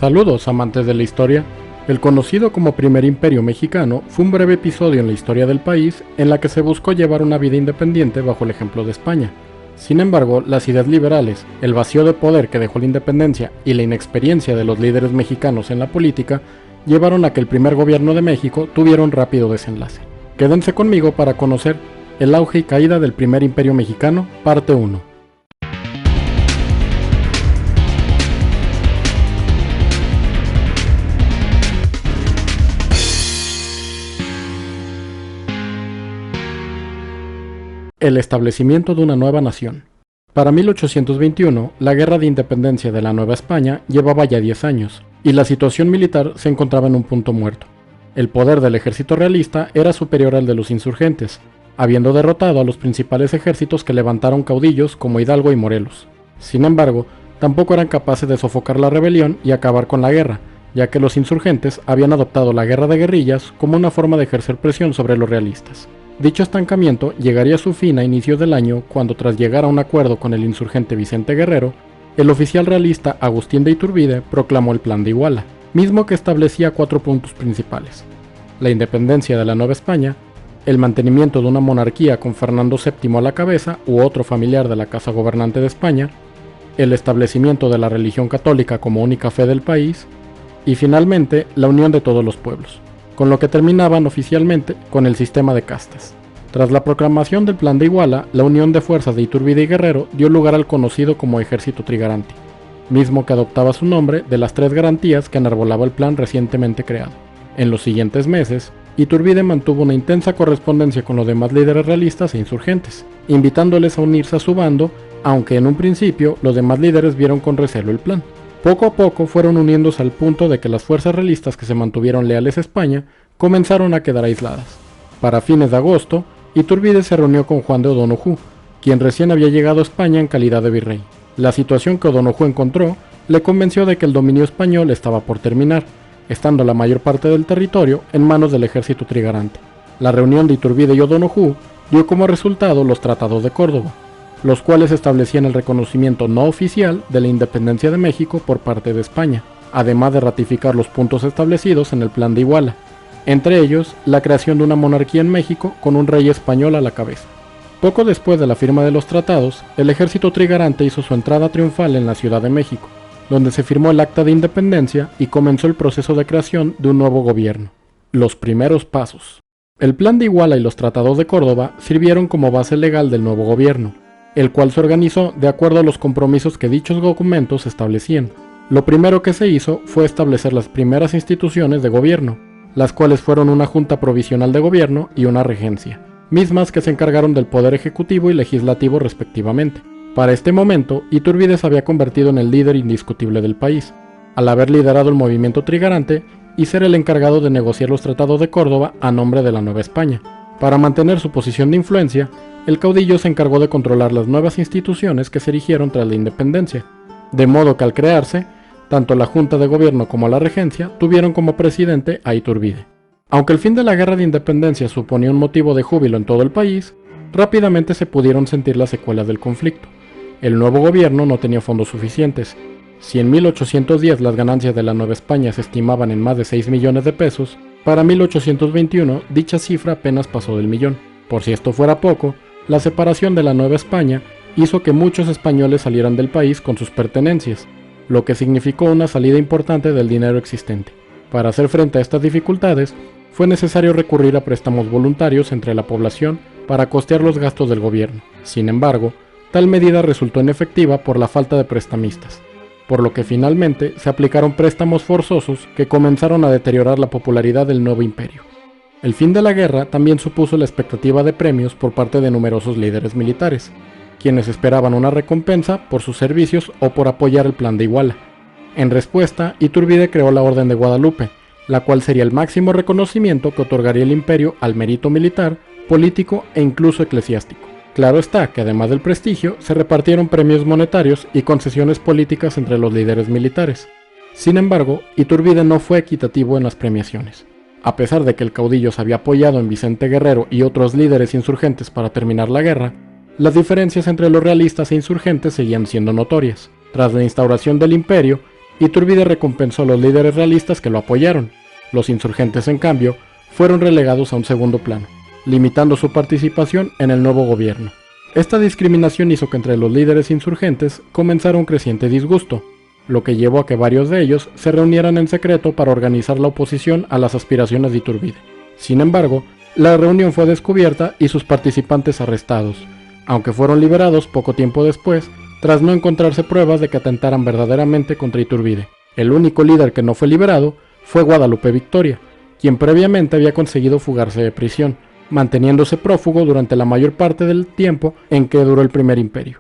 Saludos, amantes de la historia. El conocido como Primer Imperio Mexicano fue un breve episodio en la historia del país en la que se buscó llevar una vida independiente bajo el ejemplo de España. Sin embargo, las ideas liberales, el vacío de poder que dejó la independencia y la inexperiencia de los líderes mexicanos en la política llevaron a que el primer gobierno de México tuviera un rápido desenlace. Quédense conmigo para conocer el auge y caída del Primer Imperio Mexicano, parte 1. El establecimiento de una nueva nación. Para 1821, la Guerra de Independencia de la Nueva España llevaba ya 10 años, y la situación militar se encontraba en un punto muerto. El poder del ejército realista era superior al de los insurgentes, habiendo derrotado a los principales ejércitos que levantaron caudillos como Hidalgo y Morelos. Sin embargo, tampoco eran capaces de sofocar la rebelión y acabar con la guerra, ya que los insurgentes habían adoptado la guerra de guerrillas como una forma de ejercer presión sobre los realistas. Dicho estancamiento llegaría a su fin a inicios del año cuando, tras llegar a un acuerdo con el insurgente Vicente Guerrero, el oficial realista Agustín de Iturbide proclamó el Plan de Iguala, mismo que establecía 4 puntos principales: la independencia de la Nueva España, el mantenimiento de una monarquía con Fernando VII a la cabeza u otro familiar de la casa gobernante de España, el establecimiento de la religión católica como única fe del país, y finalmente la unión de todos los pueblos, con lo que terminaban oficialmente con el sistema de castas. Tras la proclamación del Plan de Iguala, la unión de fuerzas de Iturbide y Guerrero dio lugar al conocido como Ejército Trigarante, mismo que adoptaba su nombre de las 3 garantías que enarbolaba el plan recientemente creado. En los siguientes meses, Iturbide mantuvo una intensa correspondencia con los demás líderes realistas e insurgentes, invitándoles a unirse a su bando, aunque en un principio los demás líderes vieron con recelo el plan. Poco a poco fueron uniéndose al punto de que las fuerzas realistas que se mantuvieron leales a España comenzaron a quedar aisladas. Para fines de agosto, Iturbide se reunió con Juan de O'Donojú, quien recién había llegado a España en calidad de virrey. La situación que O'Donojú encontró le convenció de que el dominio español estaba por terminar, estando la mayor parte del territorio en manos del ejército trigarante. La reunión de Iturbide y O'Donojú dio como resultado los Tratados de Córdoba, los cuales establecían el reconocimiento no oficial de la independencia de México por parte de España, además de ratificar los puntos establecidos en el Plan de Iguala, entre ellos la creación de una monarquía en México con un rey español a la cabeza. Poco después de la firma de los tratados, el ejército trigarante hizo su entrada triunfal en la Ciudad de México, donde se firmó el Acta de Independencia y comenzó el proceso de creación de un nuevo gobierno. Los primeros pasos. El Plan de Iguala y los Tratados de Córdoba sirvieron como base legal del nuevo gobierno, el cual se organizó de acuerdo a los compromisos que dichos documentos establecían. Lo primero que se hizo fue establecer las primeras instituciones de gobierno, las cuales fueron una Junta Provisional de Gobierno y una Regencia, mismas que se encargaron del poder ejecutivo y legislativo respectivamente. Para este momento, Iturbide se había convertido en el líder indiscutible del país, al haber liderado el movimiento trigarante y ser el encargado de negociar los tratados de Córdoba a nombre de la Nueva España. Para mantener su posición de influencia, el caudillo se encargó de controlar las nuevas instituciones que se erigieron tras la independencia, de modo que al crearse, tanto la Junta de Gobierno como la Regencia tuvieron como presidente a Iturbide. Aunque el fin de la Guerra de Independencia suponía un motivo de júbilo en todo el país, rápidamente se pudieron sentir las secuelas del conflicto. El nuevo gobierno no tenía fondos suficientes. Si en 1810 las ganancias de la Nueva España se estimaban en más de 6 millones de pesos, para 1821 dicha cifra apenas pasó del millón. Por si esto fuera poco, la separación de la Nueva España hizo que muchos españoles salieran del país con sus pertenencias, lo que significó una salida importante del dinero existente. Para hacer frente a estas dificultades, fue necesario recurrir a préstamos voluntarios entre la población para costear los gastos del gobierno. Sin embargo, tal medida resultó inefectiva por la falta de prestamistas, por lo que finalmente se aplicaron préstamos forzosos que comenzaron a deteriorar la popularidad del nuevo imperio. El fin de la guerra también supuso la expectativa de premios por parte de numerosos líderes militares, quienes esperaban una recompensa por sus servicios o por apoyar el Plan de Iguala. En respuesta, Iturbide creó la Orden de Guadalupe, la cual sería el máximo reconocimiento que otorgaría el imperio al mérito militar, político e incluso eclesiástico. Claro está que además del prestigio, se repartieron premios monetarios y concesiones políticas entre los líderes militares. Sin embargo, Iturbide no fue equitativo en las premiaciones. A pesar de que el caudillo se había apoyado en Vicente Guerrero y otros líderes insurgentes para terminar la guerra, las diferencias entre los realistas e insurgentes seguían siendo notorias. Tras la instauración del imperio, Iturbide recompensó a los líderes realistas que lo apoyaron. Los insurgentes, en cambio, fueron relegados a un segundo plano, limitando su participación en el nuevo gobierno. Esta discriminación hizo que entre los líderes insurgentes comenzara un creciente disgusto, lo que llevó a que varios de ellos se reunieran en secreto para organizar la oposición a las aspiraciones de Iturbide. Sin embargo, la reunión fue descubierta y sus participantes arrestados, aunque fueron liberados poco tiempo después, tras no encontrarse pruebas de que atentaran verdaderamente contra Iturbide. El único líder que no fue liberado fue Guadalupe Victoria, quien previamente había conseguido fugarse de prisión, manteniéndose prófugo durante la mayor parte del tiempo en que duró el Primer Imperio.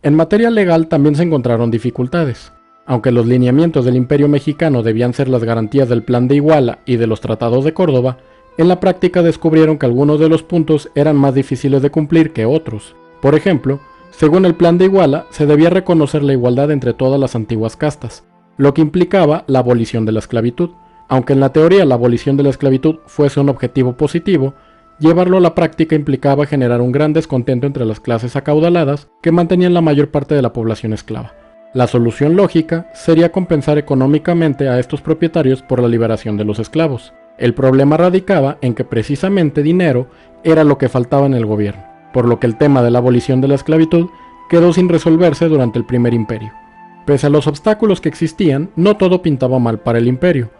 En materia legal también se encontraron dificultades. Aunque los lineamientos del Imperio mexicano debían ser las garantías del Plan de Iguala y de los Tratados de Córdoba, en la práctica descubrieron que algunos de los puntos eran más difíciles de cumplir que otros. Por ejemplo, según el Plan de Iguala, se debía reconocer la igualdad entre todas las antiguas castas, lo que implicaba la abolición de la esclavitud. Aunque en la teoría la abolición de la esclavitud fuese un objetivo positivo, llevarlo a la práctica implicaba generar un gran descontento entre las clases acaudaladas que mantenían la mayor parte de la población esclava. La solución lógica sería compensar económicamente a estos propietarios por la liberación de los esclavos. El problema radicaba en que precisamente dinero era lo que faltaba en el gobierno, por lo que el tema de la abolición de la esclavitud quedó sin resolverse durante el Primer Imperio. Pese a los obstáculos que existían, no todo pintaba mal para el imperio.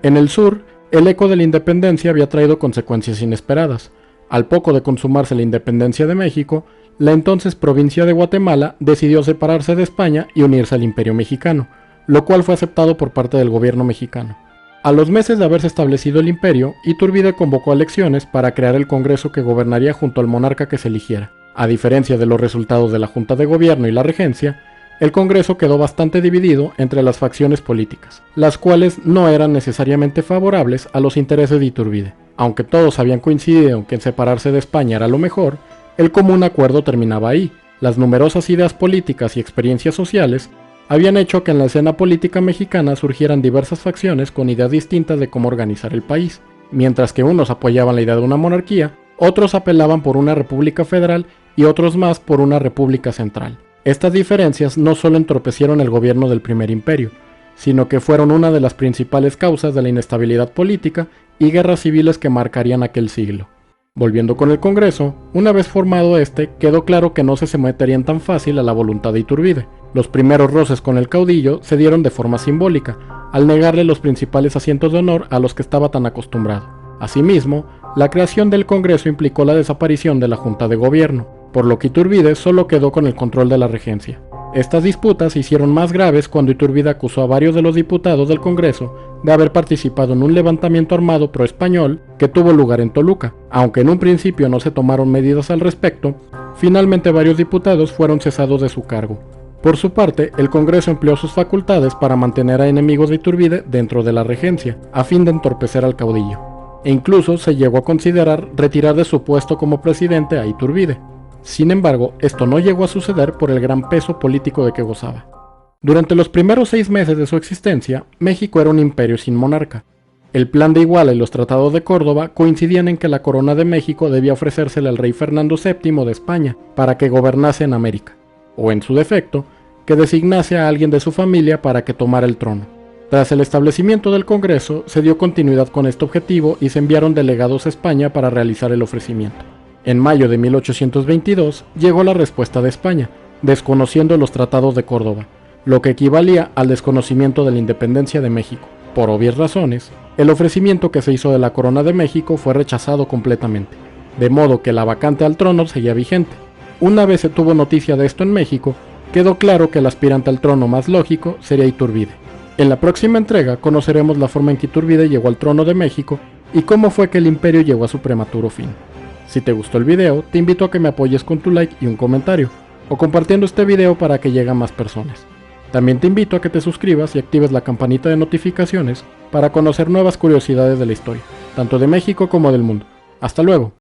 En el sur, el eco de la independencia había traído consecuencias inesperadas. Al poco de consumarse la independencia de México, la entonces provincia de Guatemala decidió separarse de España y unirse al Imperio Mexicano, lo cual fue aceptado por parte del gobierno mexicano. A los meses de haberse establecido el imperio, Iturbide convocó elecciones para crear el Congreso que gobernaría junto al monarca que se eligiera. A diferencia de los resultados de la Junta de Gobierno y la Regencia, el Congreso quedó bastante dividido entre las facciones políticas, las cuales no eran necesariamente favorables a los intereses de Iturbide. Aunque todos habían coincidido en que separarse de España era lo mejor, el común acuerdo terminaba ahí. Las numerosas ideas políticas y experiencias sociales habían hecho que en la escena política mexicana surgieran diversas facciones con ideas distintas de cómo organizar el país. Mientras que unos apoyaban la idea de una monarquía, otros apelaban por una república federal y otros más por una república central. Estas diferencias no solo entorpecieron el gobierno del Primer Imperio, sino que fueron una de las principales causas de la inestabilidad política y guerras civiles que marcarían aquel siglo. Volviendo con el Congreso, una vez formado este, quedó claro que no se someterían tan fácil a la voluntad de Iturbide. Los primeros roces con el caudillo se dieron de forma simbólica, al negarle los principales asientos de honor a los que estaba tan acostumbrado. Asimismo, la creación del Congreso implicó la desaparición de la Junta de Gobierno, por lo que Iturbide solo quedó con el control de la regencia. Estas disputas se hicieron más graves cuando Iturbide acusó a varios de los diputados del Congreso de haber participado en un levantamiento armado pro-español que tuvo lugar en Toluca. Aunque en un principio no se tomaron medidas al respecto, finalmente varios diputados fueron cesados de su cargo. Por su parte, el Congreso empleó sus facultades para mantener a enemigos de Iturbide dentro de la regencia, a fin de entorpecer al caudillo. E incluso se llegó a considerar retirar de su puesto como presidente a Iturbide. Sin embargo, esto no llegó a suceder por el gran peso político de que gozaba. Durante los primeros 6 meses de su existencia, México era un imperio sin monarca. El Plan de Iguala y los Tratados de Córdoba coincidían en que la corona de México debía ofrecérsele al rey Fernando VII de España para que gobernase en América, o en su defecto, que designase a alguien de su familia para que tomara el trono. Tras el establecimiento del Congreso, se dio continuidad con este objetivo y se enviaron delegados a España para realizar el ofrecimiento. En mayo de 1822 llegó la respuesta de España, desconociendo los Tratados de Córdoba, lo que equivalía al desconocimiento de la independencia de México. Por obvias razones, el ofrecimiento que se hizo de la Corona de México fue rechazado completamente, de modo que la vacante al trono seguía vigente. Una vez se tuvo noticia de esto en México, quedó claro que el aspirante al trono más lógico sería Iturbide. En la próxima entrega conoceremos la forma en que Iturbide llegó al trono de México y cómo fue que el imperio llegó a su prematuro fin. Si te gustó el video, te invito a que me apoyes con tu like y un comentario, o compartiendo este video para que llegue a más personas. También te invito a que te suscribas y actives la campanita de notificaciones para conocer nuevas curiosidades de la historia, tanto de México como del mundo. ¡Hasta luego!